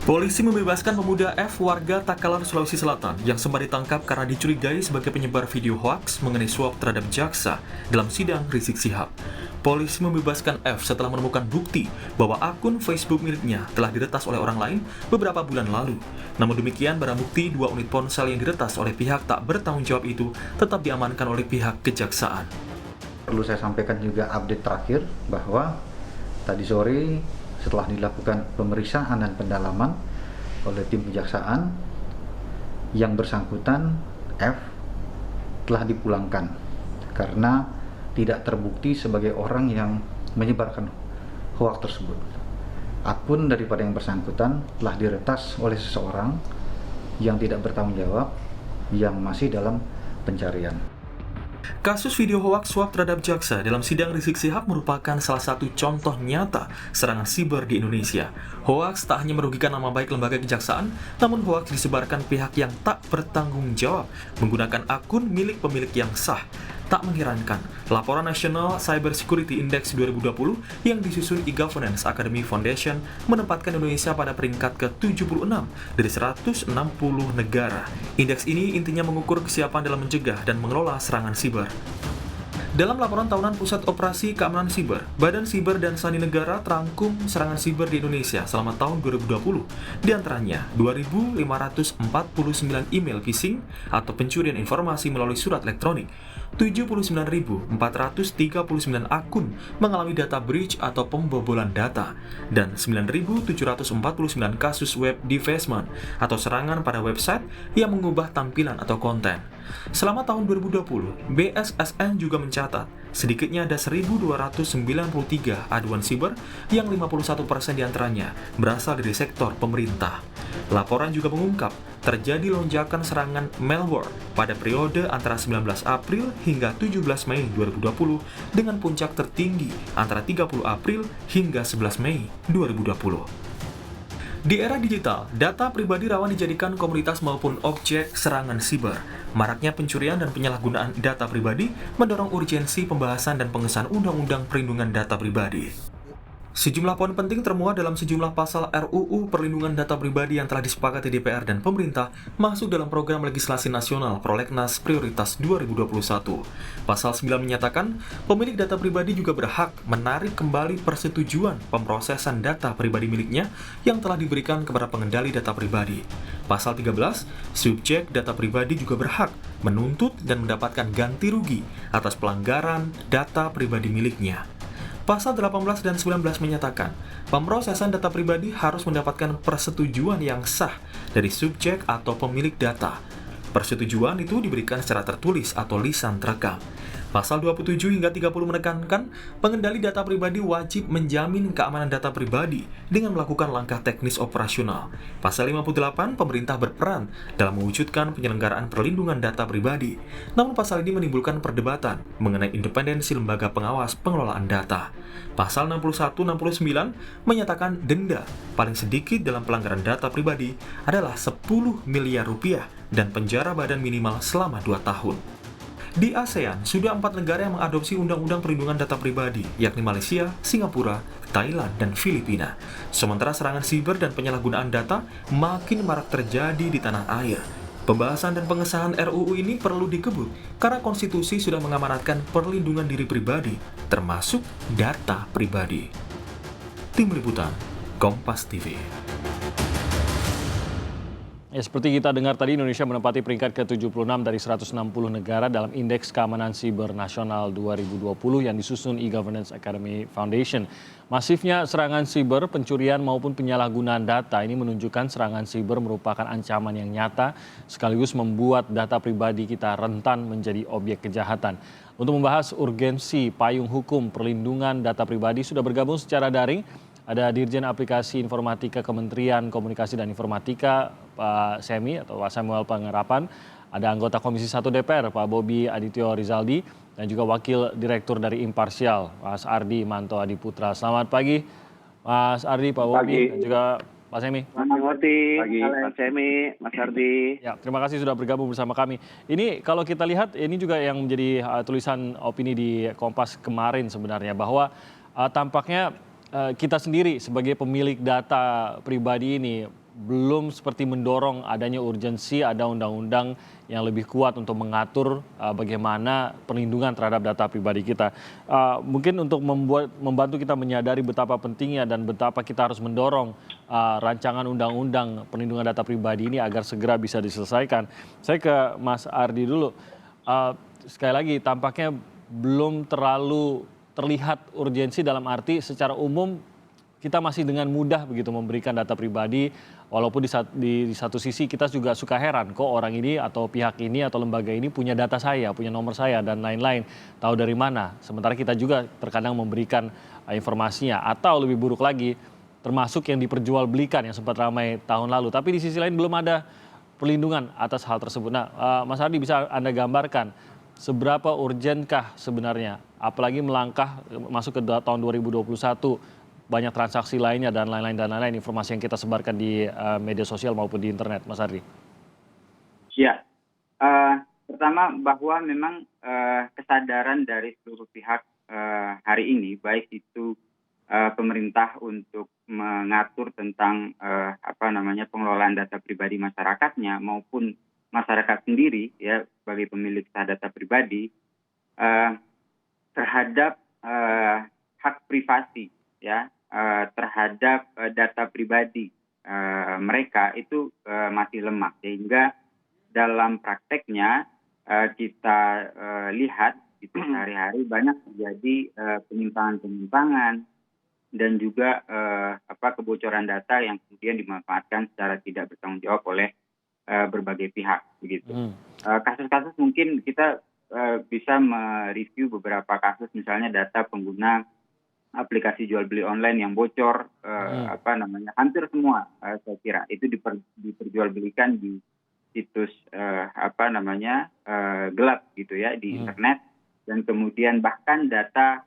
Polisi membebaskan pemuda F warga Takalar, Sulawesi Selatan yang sempat ditangkap karena dicurigai sebagai penyebar video hoaks mengenai suap terhadap jaksa dalam sidang Rizik Syihab. Polisi membebaskan F setelah menemukan bukti bahwa akun Facebook miliknya telah diretas oleh orang lain beberapa bulan lalu. Namun demikian, barang bukti 2 unit ponsel yang diretas oleh pihak tak bertanggung jawab itu tetap diamankan oleh pihak kejaksaan. Perlu saya sampaikan juga update terakhir bahwa tadi sore setelah dilakukan pemeriksaan dan pendalaman oleh tim kejaksaan, yang bersangkutan F telah dipulangkan karena tidak terbukti sebagai orang yang menyebarkan hoaks tersebut. Akun daripada yang bersangkutan telah diretas oleh seseorang yang tidak bertanggung jawab yang masih dalam pencarian. Kasus video hoaks suap terhadap jaksa dalam sidang Rizik Syihab merupakan salah satu contoh nyata serangan siber di Indonesia. Hoaks tak hanya merugikan nama baik lembaga kejaksaan, namun hoaks disebarkan pihak yang tak bertanggung jawab menggunakan akun milik pemilik yang sah. Tak mengherankan, laporan National Cyber Security Index 2020 yang disusun e-Governance Academy Foundation menempatkan Indonesia pada peringkat ke-76 dari 160 negara. Indeks ini intinya mengukur kesiapan dalam mencegah dan mengelola serangan siber. Dalam laporan tahunan Pusat Operasi Keamanan Siber, Badan Siber dan Sandi Negara terangkum serangan siber di Indonesia selama tahun 2020. Di antaranya, 2.549 email phishing atau pencurian informasi melalui surat elektronik, 79.439 akun mengalami data breach atau pembobolan data, dan 9.749 kasus web defacement atau serangan pada website yang mengubah tampilan atau konten. Selama tahun 2020, BSSN juga mencatat sedikitnya ada 1.293 aduan siber yang 51% diantaranya berasal dari sektor pemerintah. Laporan juga mengungkap terjadi lonjakan serangan malware pada periode antara 19 April hingga 17 Mei 2020 dengan puncak tertinggi antara 30 April hingga 11 Mei 2020. Di era digital, data pribadi rawan dijadikan komoditas maupun objek serangan siber. Maraknya pencurian dan penyalahgunaan data pribadi mendorong urgensi pembahasan dan pengesahan Undang-Undang Perlindungan Data Pribadi. Sejumlah poin penting termuat dalam sejumlah pasal RUU Perlindungan Data Pribadi yang telah disepakati DPR dan pemerintah masuk dalam program legislasi nasional Prolegnas Prioritas 2021. Pasal 9 menyatakan, pemilik data pribadi juga berhak menarik kembali persetujuan pemrosesan data pribadi miliknya yang telah diberikan kepada pengendali data pribadi. Pasal 13, subjek data pribadi juga berhak menuntut dan mendapatkan ganti rugi atas pelanggaran data pribadi miliknya. Pasal 18 dan 19 menyatakan, pemrosesan data pribadi harus mendapatkan persetujuan yang sah dari subjek atau pemilik data. Persetujuan itu diberikan secara tertulis atau lisan terekam. Pasal 27 hingga 30 menekankan, pengendali data pribadi wajib menjamin keamanan data pribadi dengan melakukan langkah teknis operasional. Pasal 58, pemerintah berperan dalam mewujudkan penyelenggaraan perlindungan data pribadi. Namun pasal ini menimbulkan perdebatan mengenai independensi lembaga pengawas pengelolaan data. Pasal 61-69 menyatakan denda paling sedikit dalam pelanggaran data pribadi adalah 10 miliar rupiah dan penjara badan minimal selama 2 tahun. Di ASEAN, sudah 4 negara yang mengadopsi Undang-Undang Perlindungan Data Pribadi, yakni Malaysia, Singapura, Thailand, dan Filipina. Sementara serangan siber dan penyalahgunaan data makin marak terjadi di tanah air. Pembahasan dan pengesahan RUU ini perlu dikebut karena konstitusi sudah mengamanatkan perlindungan diri pribadi, termasuk data pribadi. Tim Liputan, Kompas TV. Ya, seperti kita dengar tadi, Indonesia menempati peringkat ke-76 dari 160 negara dalam Indeks Keamanan Siber Nasional 2020 yang disusun e-Governance Academy Foundation. Masifnya serangan siber, pencurian maupun penyalahgunaan data ini menunjukkan serangan siber merupakan ancaman yang nyata sekaligus membuat data pribadi kita rentan menjadi objek kejahatan. Untuk membahas urgensi payung hukum perlindungan data pribadi sudah bergabung secara daring. Ada Dirjen Aplikasi Informatika Kementerian Komunikasi dan Informatika, Pak Semi atau Pak Samuel Pangerapan. Ada anggota Komisi 1 DPR, Pak Bobi Adityo Rizaldi, dan juga Wakil Direktur dari Imparsial, Mas Ardi Manto Adiputra. Selamat pagi, Mas Ardi, Pak Bobi, dan juga Pak Semi. Mas Timoti, Mas Semi, Mas Ardi. Ya, terima kasih sudah bergabung bersama kami. Ini kalau kita lihat, ini juga yang menjadi tulisan opini di Kompas kemarin sebenarnya, bahwa tampaknya kita sendiri sebagai pemilik data pribadi ini belum seperti mendorong adanya urgensi, ada undang-undang yang lebih kuat untuk mengatur bagaimana perlindungan terhadap data pribadi kita. Mungkin untuk membantu kita menyadari betapa pentingnya dan betapa kita harus mendorong rancangan undang-undang perlindungan data pribadi ini agar segera bisa diselesaikan. Saya ke Mas Ardi dulu. Sekali lagi, tampaknya belum terlalu terlihat urgensi dalam arti secara umum kita masih dengan mudah begitu memberikan data pribadi, walaupun di satu sisi kita juga suka heran, kok orang ini atau pihak ini atau lembaga ini punya data saya, punya nomor saya, dan lain-lain. Tahu dari mana? Sementara kita juga terkadang memberikan informasinya. Atau lebih buruk lagi, termasuk yang diperjualbelikan yang sempat ramai tahun lalu. Tapi di sisi lain belum ada perlindungan atas hal tersebut. Nah, Mas Ardi, bisa Anda gambarkan seberapa urgenkah sebenarnya, apalagi melangkah masuk ke tahun 2021, banyak transaksi lainnya dan lain-lain informasi yang kita sebarkan di media sosial maupun di internet, Mas Ardi. Ya, pertama bahwa memang kesadaran dari seluruh pihak hari ini, baik itu pemerintah untuk mengatur tentang pengelolaan data pribadi masyarakatnya maupun masyarakat sendiri ya sebagai pemilik data pribadi terhadap hak privasi ya. Terhadap data pribadi mereka itu masih lemah, sehingga dalam prakteknya kita lihat itu sehari-hari banyak terjadi penyimpangan-penyimpangan dan juga kebocoran data yang kemudian dimanfaatkan secara tidak bertanggung jawab oleh berbagai pihak begitu. Kasus-kasus mungkin kita bisa mereview beberapa kasus, misalnya data pengguna aplikasi jual beli online yang bocor, hampir semua saya kira itu diperjualbelikan di situs gelap gitu ya di internet, dan kemudian bahkan data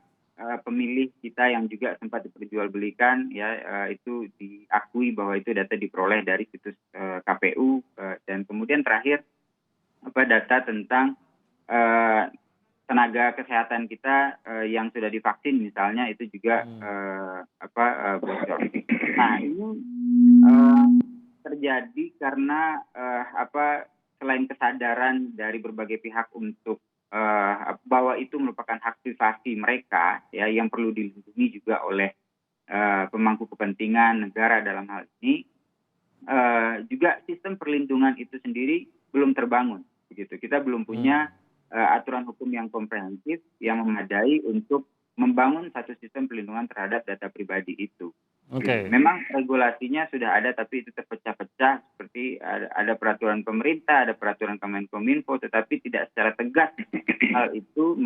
pemilih kita yang juga sempat diperjualbelikan ya itu diakui bahwa itu data diperoleh dari situs KPU, dan kemudian terakhir data tentang tenaga kesehatan kita yang sudah divaksin misalnya itu juga bocor. Nah ini terjadi karena selain kesadaran dari berbagai pihak untuk bahwa itu merupakan hak privasi mereka ya yang perlu dilindungi juga oleh pemangku kepentingan negara dalam hal ini, juga sistem perlindungan itu sendiri belum terbangun begitu. Kita belum punya aturan hukum yang komprehensif yang memadai untuk membangun satu sistem perlindungan terhadap data pribadi itu. Okay. Memang regulasinya sudah ada, tapi itu terpecah-pecah, seperti ada peraturan pemerintah, ada peraturan Kemenkominfo, tetapi tidak secara tegas hal itu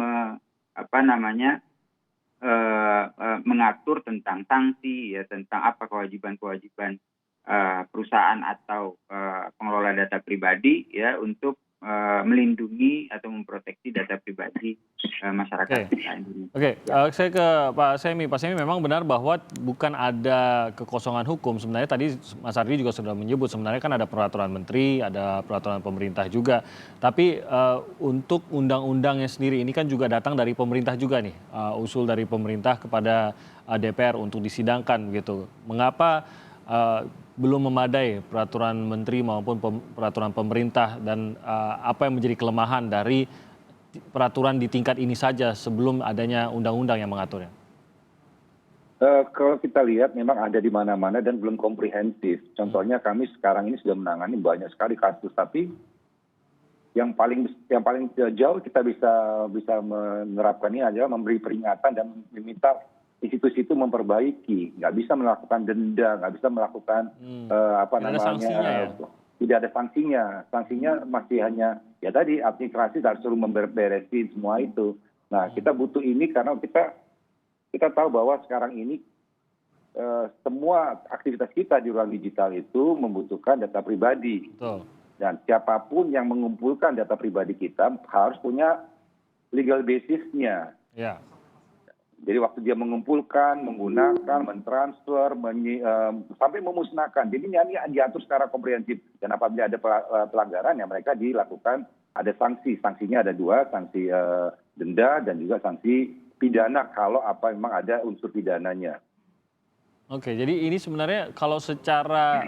mengatur tentang sanksi ya, tentang apa kewajiban-kewajiban perusahaan atau pengelola data pribadi ya untuk melindungi atau memproteksi data pribadi masyarakat kita Indonesia. Oke, saya ke Pak Semi. Pak Semi, memang benar bahwa bukan ada kekosongan hukum. Sebenarnya tadi Mas Ardi juga sudah menyebut sebenarnya kan ada peraturan menteri, ada peraturan pemerintah juga. Tapi untuk undang-undangnya sendiri ini kan juga datang dari pemerintah juga nih, usul dari pemerintah kepada DPR untuk disidangkan gitu. Mengapa belum memadai peraturan menteri maupun peraturan pemerintah, dan apa yang menjadi kelemahan dari peraturan di tingkat ini saja sebelum adanya undang-undang yang mengaturnya? Kalau kita lihat memang ada di mana-mana dan belum komprehensif. Contohnya kami sekarang ini sudah menangani banyak sekali kasus, tapi yang paling jauh kita bisa menerapkannya adalah memberi peringatan dan meminta institusi itu memperbaiki, nggak bisa melakukan denda, nggak bisa melakukan tidak ada sanksinya. Sanksinya masih hanya ya tadi administrasi harus suruh memberesin semua itu. Nah kita butuh ini karena kita tahu bahwa sekarang ini semua aktivitas kita di ruang digital itu membutuhkan data pribadi. Betul. Dan siapapun yang mengumpulkan data pribadi kita harus punya legal basisnya. Ya. Jadi waktu dia mengumpulkan, menggunakan, mentransfer, sampai memusnahkan. Jadi ini diatur secara komprehensif. Dan apabila ada pelanggaran ya mereka dilakukan, ada sanksi. Sanksinya ada dua, sanksi denda dan juga sanksi pidana kalau memang ada unsur pidananya. Oke, jadi ini sebenarnya kalau secara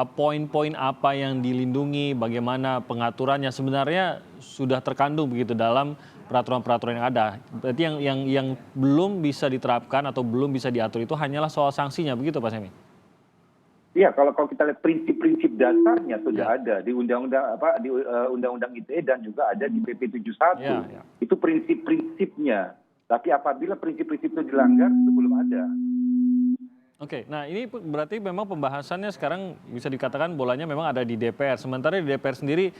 poin-poin apa yang dilindungi, bagaimana pengaturannya sebenarnya sudah terkandung begitu dalam peraturan-peraturan yang ada. Berarti yang belum bisa diterapkan atau belum bisa diatur itu hanyalah soal sanksinya, begitu Pak Semi? Iya, kalau kita lihat prinsip-prinsip dasarnya sudah ada di Undang-Undang ITE dan juga ada di PP 71. Itu prinsip-prinsipnya. Tapi apabila prinsip-prinsip itu dilanggar, itu belum ada. Oke, nah ini berarti memang pembahasannya sekarang bisa dikatakan bolanya memang ada di DPR. Sementara di DPR sendiri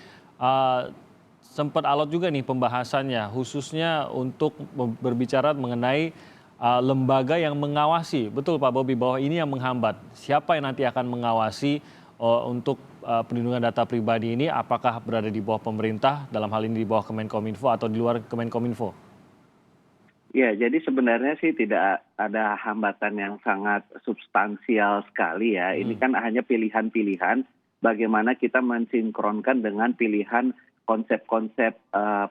sempat alot juga nih pembahasannya, khususnya untuk berbicara mengenai lembaga yang mengawasi. Betul Pak Bobi bahwa ini yang menghambat. Siapa yang nanti akan mengawasi untuk perlindungan data pribadi ini? Apakah berada di bawah pemerintah, dalam hal ini di bawah Kemenkominfo atau di luar Kemenkominfo? Ya, jadi sebenarnya sih tidak ada hambatan yang sangat substansial sekali ya. Ini kan hanya pilihan-pilihan bagaimana kita mensinkronkan dengan pilihan konsep-konsep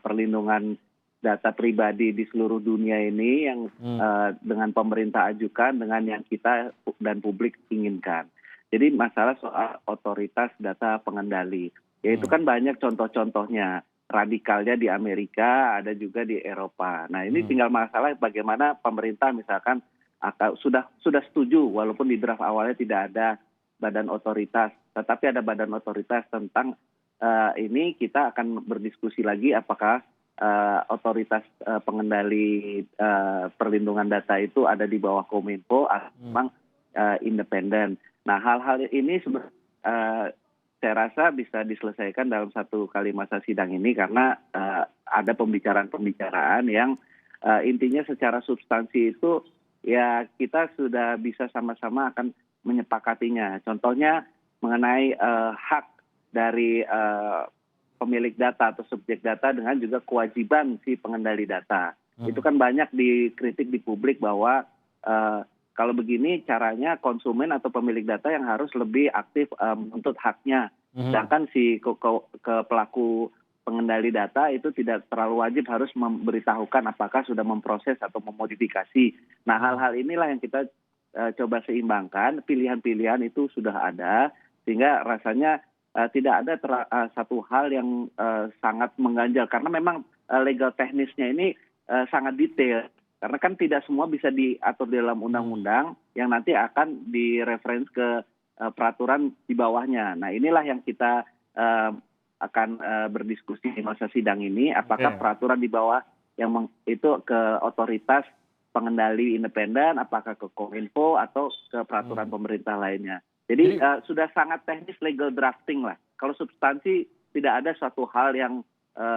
perlindungan data pribadi di seluruh dunia ini yang dengan pemerintah ajukan dengan yang kita dan publik inginkan. Jadi masalah soal otoritas data pengendali, yaitu kan banyak contoh-contohnya. Radikalnya di Amerika, ada juga di Eropa. Nah ini tinggal masalah bagaimana pemerintah misalkan sudah setuju walaupun di draft awalnya tidak ada badan otoritas, tetapi ada badan otoritas tentang ini kita akan berdiskusi lagi apakah otoritas pengendali perlindungan data itu ada di bawah Kominfo atau memang independen. Nah hal-hal ini sebenarnya saya rasa bisa diselesaikan dalam satu kali masa sidang ini karena ada pembicaraan-pembicaraan yang intinya secara substansi itu ya kita sudah bisa sama-sama akan menyepakatinya. Contohnya mengenai hak dari pemilik data atau subjek data dengan juga kewajiban si pengendali data. Itu kan banyak dikritik di publik bahwa kalau begini caranya konsumen atau pemilik data yang harus lebih aktif menuntut haknya. Sedangkan si ke pelaku pengendali data itu tidak terlalu wajib harus memberitahukan apakah sudah memproses atau memodifikasi. Nah hal-hal inilah yang kita coba seimbangkan, pilihan-pilihan itu sudah ada sehingga rasanya tidak ada satu hal yang sangat mengganjal karena memang legal teknisnya ini sangat detail. Karena kan tidak semua bisa diatur di dalam undang-undang yang nanti akan direferensi ke peraturan di bawahnya. Nah inilah yang kita akan berdiskusi di masa sidang ini. Apakah peraturan di bawah yang itu ke otoritas pengendali independen, apakah ke Kominfo atau ke peraturan pemerintah lainnya. Jadi sudah sangat teknis legal drafting lah. Kalau substansi tidak ada suatu hal yang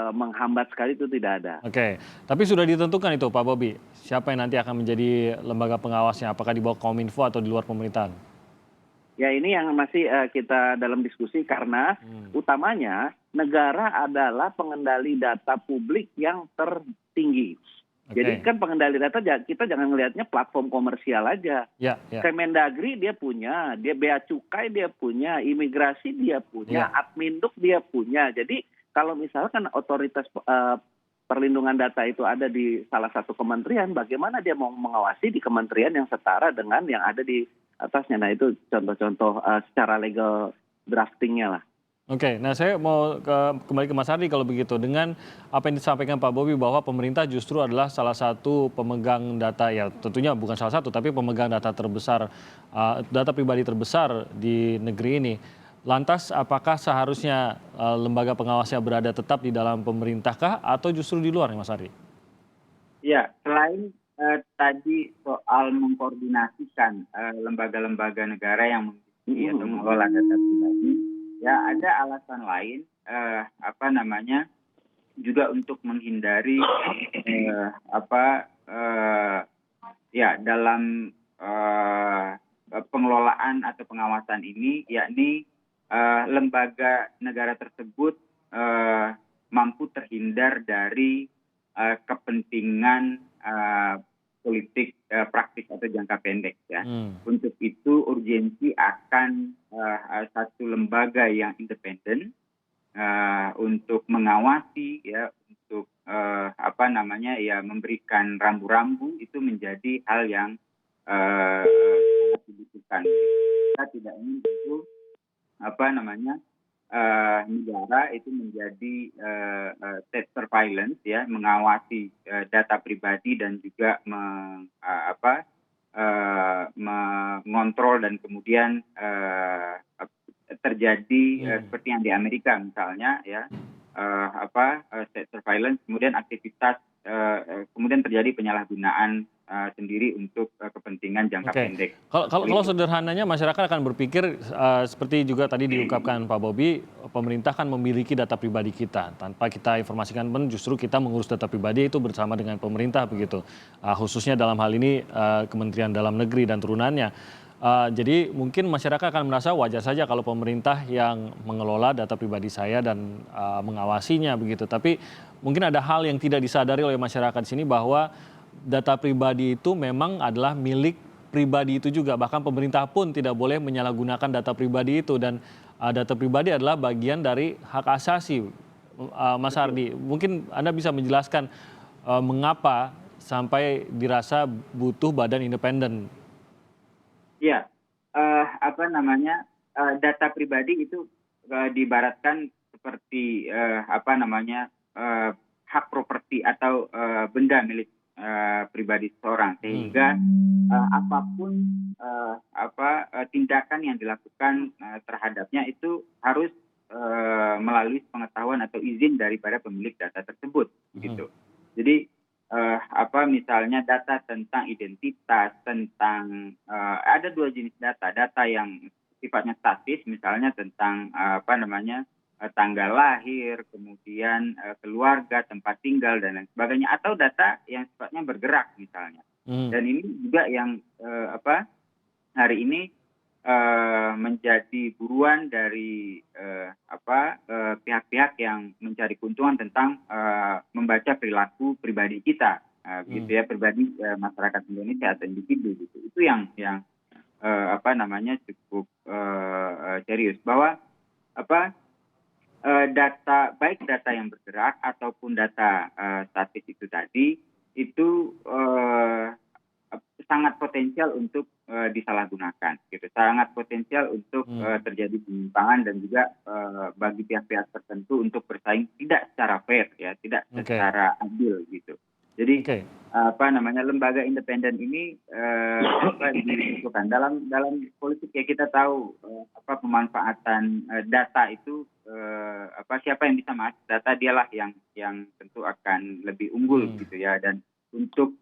menghambat sekali itu tidak ada. Oke, tapi sudah ditentukan itu Pak Bobi, siapa yang nanti akan menjadi lembaga pengawasnya, apakah di bawah Kominfo atau di luar pemerintahan? Ya ini yang masih kita dalam diskusi karena utamanya negara adalah pengendali data publik yang tertinggi. Jadi kan pengendali data kita jangan melihatnya platform komersial aja. Kemendagri dia punya, dia Bea Cukai dia punya, imigrasi dia punya, Adminduk dia punya. Jadi kalau misalkan otoritas perlindungan data itu ada di salah satu kementerian, bagaimana dia mau mengawasi di kementerian yang setara dengan yang ada di atasnya? Nah itu contoh-contoh secara legal draftingnya lah. Oke, nah saya mau kembali ke Mas Ardi kalau begitu. Dengan apa yang disampaikan Pak Bobi bahwa pemerintah justru adalah salah satu pemegang data, ya tentunya bukan salah satu, tapi pemegang data terbesar, data pribadi terbesar di negeri ini. Lantas apakah seharusnya lembaga pengawasnya berada tetap di dalam pemerintahkah atau justru di luar, Mas Ardi? Ya, selain tadi soal mengkoordinasikan lembaga-lembaga negara yang memiliki atau mengelola data pribadi, ya ada alasan lain juga untuk menghindari dalam pengelolaan atau pengawasan ini, yakni lembaga negara tersebut mampu terhindar dari kepentingan politik praktis atau jangka pendek ya. Untuk itu urgensi akan satu lembaga yang independen untuk mengawasi ya, untuk memberikan rambu-rambu itu menjadi hal yang sangat dibutuhkan. Kita tidak ingin itu negara itu menjadi state surveillance ya, mengawasi data pribadi dan juga mengontrol dan kemudian terjadi seperti yang di Amerika misalnya ya, state surveillance, kemudian aktivitas kemudian terjadi penyalahgunaan sendiri untuk kepentingan jangka pendek. Kalau sederhananya masyarakat akan berpikir seperti juga tadi diungkapkan Pak Bobi, pemerintah kan memiliki data pribadi kita. Tanpa kita informasikan pun justru kita mengurus data pribadi itu bersama dengan pemerintah begitu. Khususnya dalam hal ini Kementerian Dalam Negeri dan turunannya. Jadi mungkin masyarakat akan merasa wajar saja kalau pemerintah yang mengelola data pribadi saya dan mengawasinya begitu. Tapi mungkin ada hal yang tidak disadari oleh masyarakat di sini bahwa data pribadi itu memang adalah milik pribadi itu juga. Bahkan pemerintah pun tidak boleh menyalahgunakan data pribadi itu. Dan data pribadi adalah bagian dari hak asasi. Mas Hardi, mungkin Anda bisa menjelaskan mengapa sampai dirasa butuh badan independen. Ya, data pribadi itu diibaratkan seperti hak properti atau benda milik pribadi seseorang, sehingga apapun tindakan yang dilakukan terhadapnya itu harus melalui pengetahuan atau izin daripada pemilik data tersebut, gitu. Jadi misalnya data tentang identitas, tentang ada dua jenis data yang sifatnya statis, misalnya tentang tanggal lahir, kemudian keluarga, tempat tinggal dan lain sebagainya, atau data yang sifatnya bergerak misalnya. Dan ini juga yang hari ini menjadi buruan dari pihak-pihak yang mencari keuntungan tentang membaca perilaku pribadi kita, gitu ya, pribadi masyarakat Indonesia atau individu gitu. Itu yang cukup serius, bahwa data yang bergerak ataupun data statis itu tadi itu sangat potensial untuk disalahgunakan, gitu. Sangat potensial untuk terjadi penyimpangan dan juga bagi pihak-pihak tertentu untuk bersaing tidak secara fair ya, tidak secara adil gitu. Jadi lembaga independen ini dibutuhkan dalam politik ya. Kita tahu pemanfaatan data itu siapa yang bisa masuk data, dialah yang tentu akan lebih unggul gitu ya. Dan untuk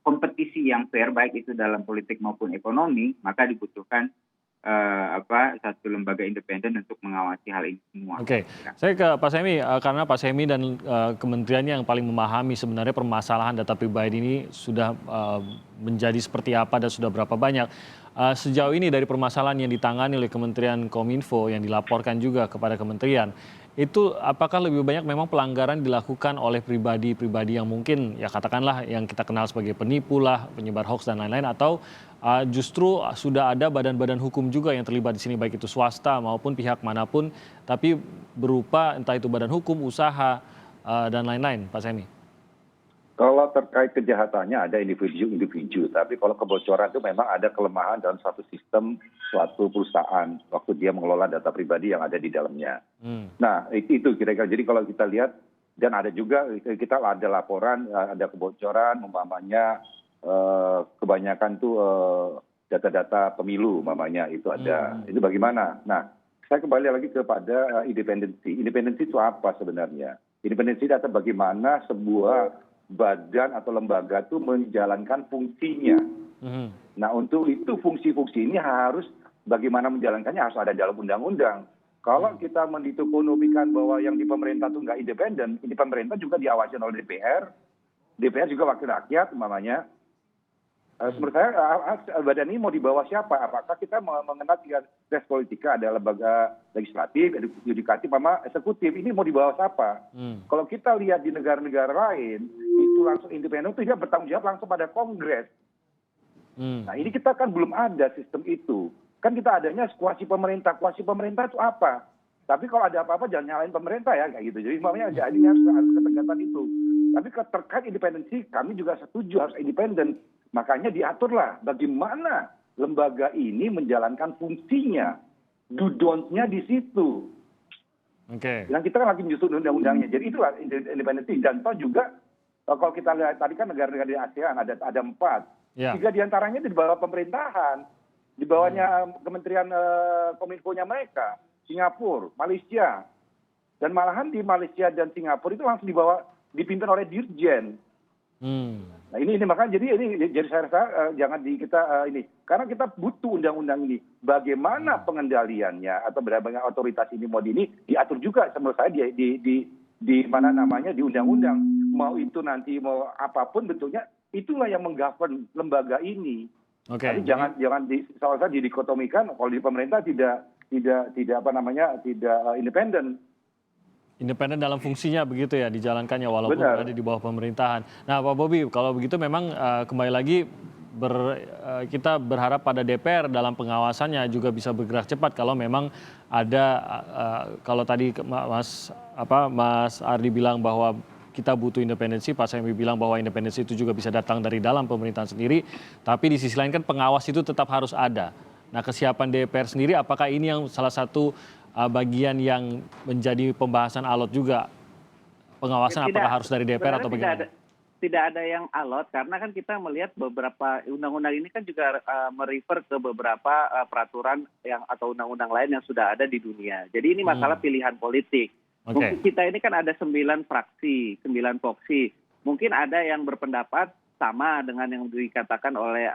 kompetisi yang fair baik itu dalam politik maupun ekonomi, maka dibutuhkan satu lembaga independen untuk mengawasi hal ini semua. Saya ke Pak Semi, karena Pak Semi dan kementeriannya yang paling memahami sebenarnya permasalahan data pribadi ini sudah menjadi seperti apa dan sudah berapa banyak. Sejauh ini dari permasalahan yang ditangani oleh Kementerian Kominfo yang dilaporkan juga kepada kementerian, itu apakah lebih banyak memang pelanggaran dilakukan oleh pribadi-pribadi yang mungkin ya katakanlah yang kita kenal sebagai penipu lah, penyebar hoax dan lain-lain, atau justru sudah ada badan-badan hukum juga yang terlibat di sini, baik itu swasta maupun pihak manapun, tapi berupa entah itu badan hukum, usaha dan lain-lain, Pak Semi? Kalau terkait kejahatannya ada individu, tapi kalau kebocoran itu memang ada kelemahan dalam suatu sistem, suatu perusahaan waktu dia mengelola data pribadi yang ada di dalamnya. Nah itu kira-kira. Jadi kalau kita lihat, dan ada juga kita ada laporan, ada kebocoran, umpamanya kebanyakan tuh data-data pemilu, umpamanya itu ada. Itu bagaimana? Nah, saya kembali lagi kepada independensi. Independensi itu apa sebenarnya? Independensi data bagaimana sebuah badan atau lembaga itu menjalankan fungsinya. Nah untuk itu fungsi-fungsi ini harus bagaimana menjalankannya harus ada dalam undang-undang. Kalau kita mendikonomikan bahwa yang di pemerintah itu nggak independen, ini pemerintah juga diawasi oleh DPR juga wakil rakyat umpamanya. Menurut saya badan ini mau dibawa siapa? Apakah kita mengenal tiga tes politika, ada lembaga legislatif, yudikatif, sama eksekutif. Ini mau dibawa siapa? Kalau kita lihat di negara-negara lain, itu langsung independen, itu dia bertanggung jawab langsung pada Kongres. Nah ini kita kan belum ada sistem itu. Kan kita adanya kuasi pemerintah. Kuasi pemerintah itu apa? Tapi kalau ada apa-apa jangan nyalain pemerintah ya, kayak gitu. Jadi makanya ini harus ketegasan itu. Tapi terkait independensi, kami juga setuju harus independen. Makanya diaturlah bagaimana lembaga ini menjalankan fungsinya. Do don't-nya di situ. Oke. Dan kita kan lagi menyusun undang-undangnya. Jadi itulah independensi. Dan toh juga kalau kita lihat tadi kan negara-negara di ASEAN ada 4. Ya. 3 diantaranya di bawah pemerintahan, di bawahnya Kementerian Kominfo-nya mereka, Singapura, Malaysia, dan malahan di Malaysia dan Singapura itu langsung dipimpin oleh dirjen. Nah ini makanya jadi saya rasa jangan kita ini karena kita butuh undang-undang ini. Bagaimana pengendaliannya atau bagaimana otoritas ini mau diatur juga menurut saya di mana namanya di undang-undang. Mau itu nanti mau apapun bentuknya itulah yang menggovern lembaga ini. Oke. Jadi jangan soalnya didikotomikan kalau di pemerintah tidak independen. Independen dalam fungsinya begitu ya dijalankannya walaupun Benar. berada di bawah pemerintahan. Nah Pak Bobi, kalau begitu memang kembali lagi kita berharap pada DPR dalam pengawasannya juga bisa bergerak cepat kalau memang ada kalau tadi Mas Ardi bilang bahwa kita butuh independensi, Pak Semi bilang bahwa independensi itu juga bisa datang dari dalam pemerintahan sendiri, tapi di sisi lain kan pengawas itu tetap harus ada. Nah kesiapan DPR sendiri apakah ini yang salah satu bagian yang menjadi pembahasan alot juga? Pengawasan apakah harus dari DPR atau bagaimana? Tidak ada yang alot karena kan kita melihat beberapa undang-undang ini kan juga merefer ke beberapa peraturan atau undang-undang lain yang sudah ada di dunia. Jadi ini masalah pilihan politik. Mungkin kita ini kan ada 9 fraksi, 9 voksi. Mungkin ada yang berpendapat sama dengan yang dikatakan oleh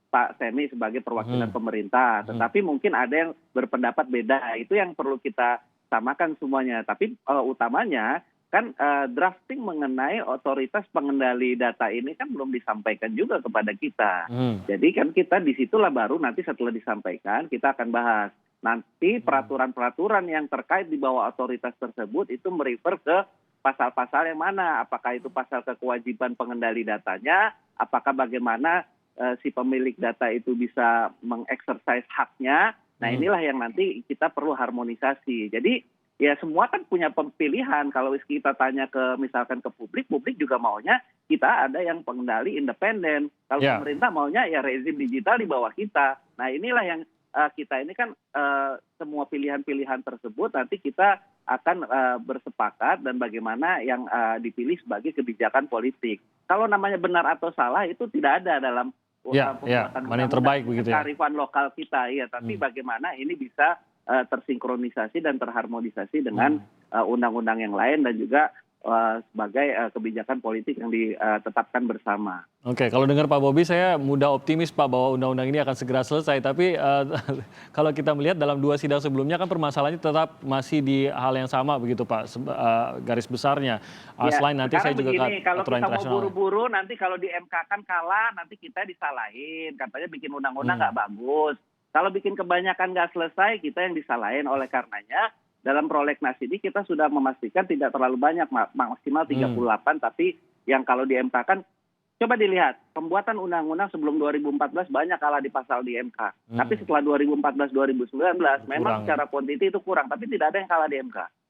Pak Semi sebagai perwakilan pemerintah. Tetapi mungkin ada yang berpendapat beda. Itu yang perlu kita samakan semuanya. Tapi utamanya kan drafting mengenai otoritas pengendali data ini kan belum disampaikan juga kepada kita. Jadi kan kita disitulah baru nanti setelah disampaikan kita akan bahas. Nanti peraturan-peraturan yang terkait di bawah otoritas tersebut itu merefer ke pasal-pasal yang mana. Apakah itu pasal kewajiban pengendali datanya, apakah bagaimana si pemilik data itu bisa mengeksersis haknya. Nah inilah yang nanti kita perlu harmonisasi. Jadi ya semua kan punya pilihan. Kalau kita tanya misalkan ke publik, publik juga maunya kita ada yang pengendali independen. Kalau pemerintah maunya ya rezim digital di bawah kita. Nah inilah yang kita ini kan semua pilihan-pilihan tersebut nanti kita akan bersepakat dan bagaimana yang dipilih sebagai kebijakan politik. Kalau namanya benar atau salah itu tidak ada dalam pembuatan mana yang terbaik begitu ya. kearifan lokal kita ya, tapi bagaimana ini bisa tersinkronisasi dan terharmonisasi dengan undang-undang yang lain dan juga sebagai kebijakan politik yang ditetapkan bersama. Oke, kalau dengar Pak Bobi saya mudah optimis Pak bahwa undang-undang ini akan segera selesai. Tapi kalau kita melihat dalam 2 sidang sebelumnya kan permasalahannya tetap masih di hal yang sama begitu Pak, garis besarnya. Selain nanti saya juga begini, kalau aturan kita mau internasional. buru-buru nanti kalau di MK kan kalah nanti kita disalahin, katanya bikin undang-undang nggak bagus. Kalau bikin kebanyakan nggak selesai kita yang disalahin. Oleh karenanya dalam prolegnas ini kita sudah memastikan tidak terlalu banyak, maksimal 38, tapi yang kalau di MK kan, coba dilihat, pembuatan undang-undang sebelum 2014 banyak kalah di pasal di MK. Tapi setelah 2014-2019 memang secara kuantiti itu kurang, tapi tidak ada yang kalah di MK.